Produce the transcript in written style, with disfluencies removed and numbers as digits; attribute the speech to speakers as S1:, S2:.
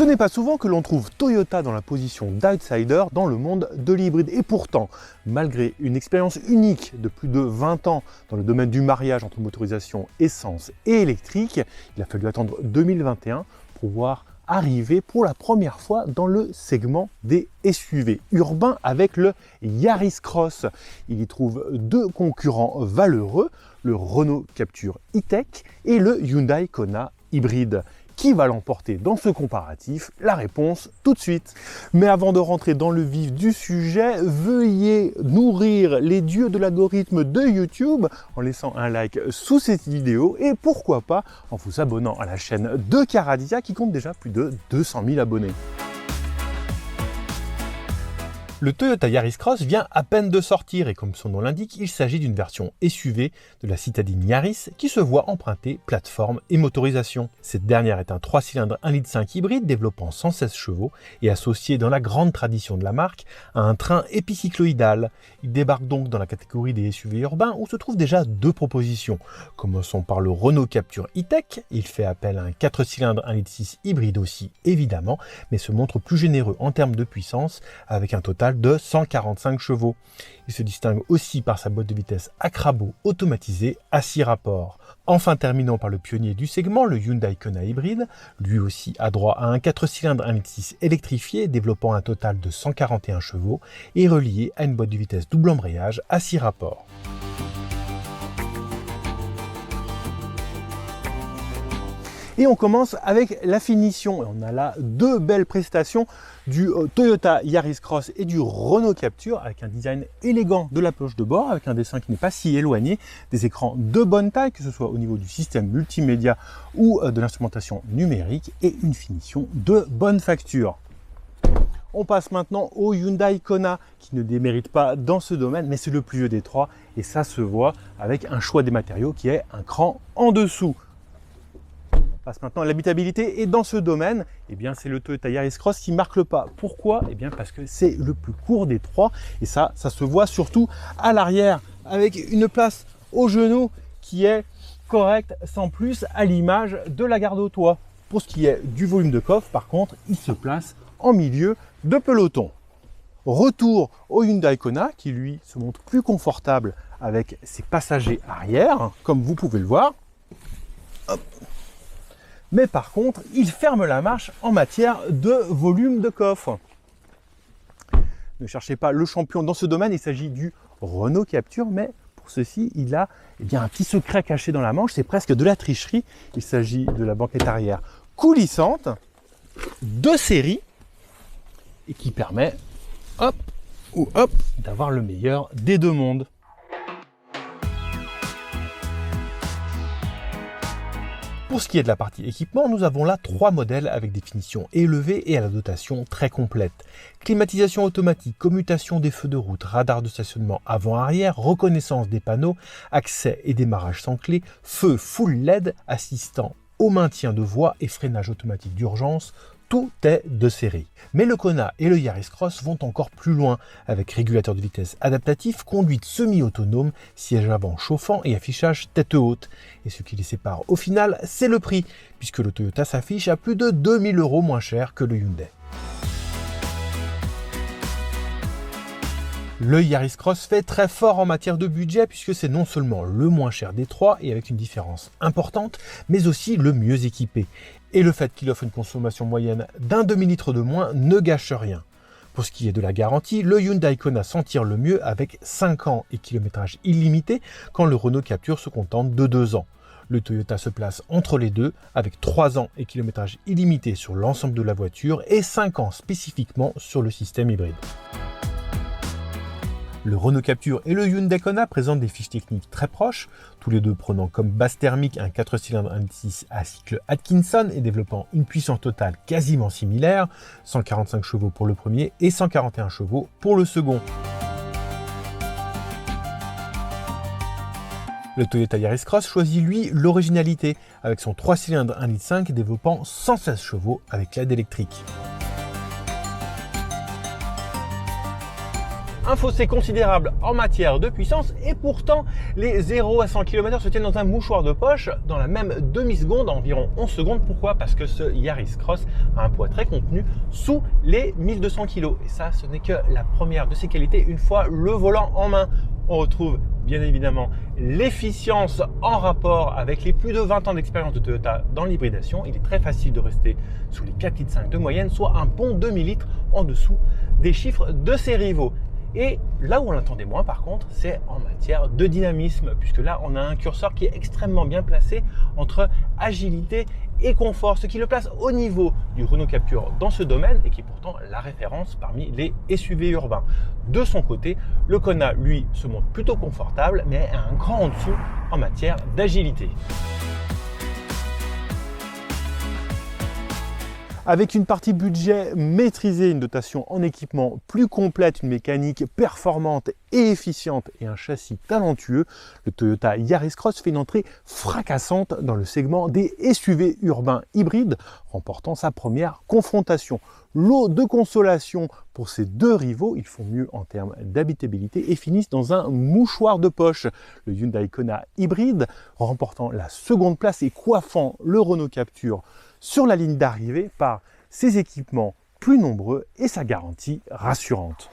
S1: Ce n'est pas souvent que l'on trouve Toyota dans la position d'outsider dans le monde de l'hybride. Et pourtant, malgré une expérience unique de plus de 20 ans dans le domaine du mariage entre motorisation essence et électrique, il a fallu attendre 2021 pour voir arriver pour la première fois dans le segment des SUV urbains avec le Yaris Cross. Il y trouve deux concurrents valeureux, le Renault Captur E-Tech et le Hyundai Kona hybride. Qui va l'emporter dans ce comparatif? La réponse tout de suite. Mais avant de rentrer dans le vif du sujet, veuillez nourrir les dieux de l'algorithme de YouTube en laissant un like sous cette vidéo et pourquoi pas en vous abonnant à la chaîne de Caradia qui compte déjà plus de 200 000 abonnés. Le Toyota Yaris Cross vient à peine de sortir et comme son nom l'indique, il s'agit d'une version SUV de la citadine Yaris qui se voit emprunter plateforme et motorisation. Cette dernière est un 3 cylindres 1,5 litre hybride développant 116 chevaux et associé dans la grande tradition de la marque à un train épicycloïdal. Il débarque donc dans la catégorie des SUV urbains où se trouvent déjà deux propositions. Commençons par le Renault Captur E-Tech, il fait appel à un 4 cylindres 1,6 litre hybride aussi évidemment, mais se montre plus généreux en termes de puissance avec un total de 145 chevaux. Il se distingue aussi par sa boîte de vitesse Acrabo automatisée à 6 rapports. Enfin, terminons par le pionnier du segment, le Hyundai Kona hybride. Lui aussi a droit à un 4 cylindres 1,6 litre électrifié développant un total de 141 chevaux et relié à une boîte de vitesse double embrayage à 6 rapports. Et on commence avec la finition. On a là deux belles prestations du Toyota Yaris Cross et du Renault Captur avec un design élégant de la poche de bord, avec un dessin qui n'est pas si éloigné, des écrans de bonne taille, que ce soit au niveau du système multimédia ou de l'instrumentation numérique et une finition de bonne facture. On passe maintenant au Hyundai Kona qui ne démérite pas dans ce domaine, mais c'est le plus vieux des trois et ça se voit avec un choix des matériaux qui est un cran en dessous. Passe maintenant à l'habitabilité et dans ce domaine, eh bien, c'est le Toyota Yaris Cross qui marque le pas. Pourquoi? Eh bien, parce que c'est le plus court des trois et ça se voit surtout à l'arrière avec une place au genou qui est correcte sans plus à l'image de la garde au toit. Pour ce qui est du volume de coffre, par contre, il se place en milieu de peloton. Retour au Hyundai Kona qui lui se montre plus confortable avec ses passagers arrière, comme vous pouvez le voir. Hop. Mais par contre, il ferme la marche en matière de volume de coffre. Ne cherchez pas le champion dans ce domaine, il s'agit du Renault Captur, mais pour ceci, il a un petit secret caché dans la manche, c'est presque de la tricherie. Il s'agit de la banquette arrière coulissante, de série, et qui permet, hop, ou hop, d'avoir le meilleur des deux mondes. Pour ce qui est de la partie équipement, nous avons là trois modèles avec des finitions élevées et à la dotation très complète. Climatisation automatique, commutation des feux de route, radar de stationnement avant-arrière, reconnaissance des panneaux, accès et démarrage sans clé, feu full LED, assistant au maintien de voie et freinage automatique d'urgence. Tout est de série. Mais le Kona et le Yaris Cross vont encore plus loin, avec régulateur de vitesse adaptatif, conduite semi-autonome, siège avant chauffant et affichage tête haute. Et ce qui les sépare au final, c'est le prix, puisque le Toyota s'affiche à plus de 2000 € moins cher que le Hyundai. Le Yaris Cross fait très fort en matière de budget puisque c'est non seulement le moins cher des trois et avec une différence importante, mais aussi le mieux équipé. Et le fait qu'il offre une consommation moyenne d'un demi-litre de moins ne gâche rien. Pour ce qui est de la garantie, le Hyundai Kona s'en tire le mieux avec 5 ans et kilométrage illimité quand le Renault Captur se contente de 2 ans. Le Toyota se place entre les deux avec 3 ans et kilométrage illimité sur l'ensemble de la voiture et 5 ans spécifiquement sur le système hybride. Le Renault Captur et le Hyundai Kona présentent des fiches techniques très proches, tous les deux prenant comme base thermique un 4 cylindres 1.6 à cycle Atkinson et développant une puissance totale quasiment similaire, 145 chevaux pour le premier et 141 chevaux pour le second. Le Toyota Yaris Cross choisit lui l'originalité, avec son 3 cylindres 1.5 litre développant 116 chevaux avec l'aide électrique. Un fossé considérable en matière de puissance et pourtant les 0 à 100 km se tiennent dans un mouchoir de poche dans la même demi-seconde, environ 11 secondes. Pourquoi? Parce que ce Yaris Cross a un poids très contenu sous les 1200 kg. Et ça, ce n'est que la première de ses qualités. Une fois le volant en main, on retrouve bien évidemment l'efficience en rapport avec les plus de 20 ans d'expérience de Toyota dans l'hybridation. Il est très facile de rester sous les 4,5 litres de moyenne, soit un bon demi-litre en dessous des chiffres de ses rivaux. Et là où on l'attendait moins par contre, c'est en matière de dynamisme, puisque là on a un curseur qui est extrêmement bien placé entre agilité et confort, ce qui le place au niveau du Renault Captur dans ce domaine et qui est pourtant la référence parmi les SUV urbains. De son côté, le Kona, lui, se montre plutôt confortable, mais un cran en dessous en matière d'agilité. Avec une partie budget maîtrisée, une dotation en équipement plus complète, une mécanique performante et efficiente et un châssis talentueux, le Toyota Yaris Cross fait une entrée fracassante dans le segment des SUV urbains hybrides, remportant sa première confrontation. Lot de consolation pour ces deux rivaux, ils font mieux en termes d'habitabilité et finissent dans un mouchoir de poche. Le Hyundai Kona hybride remportant la seconde place et coiffant le Renault Captur sur la ligne d'arrivée par ses équipements plus nombreux et sa garantie rassurante.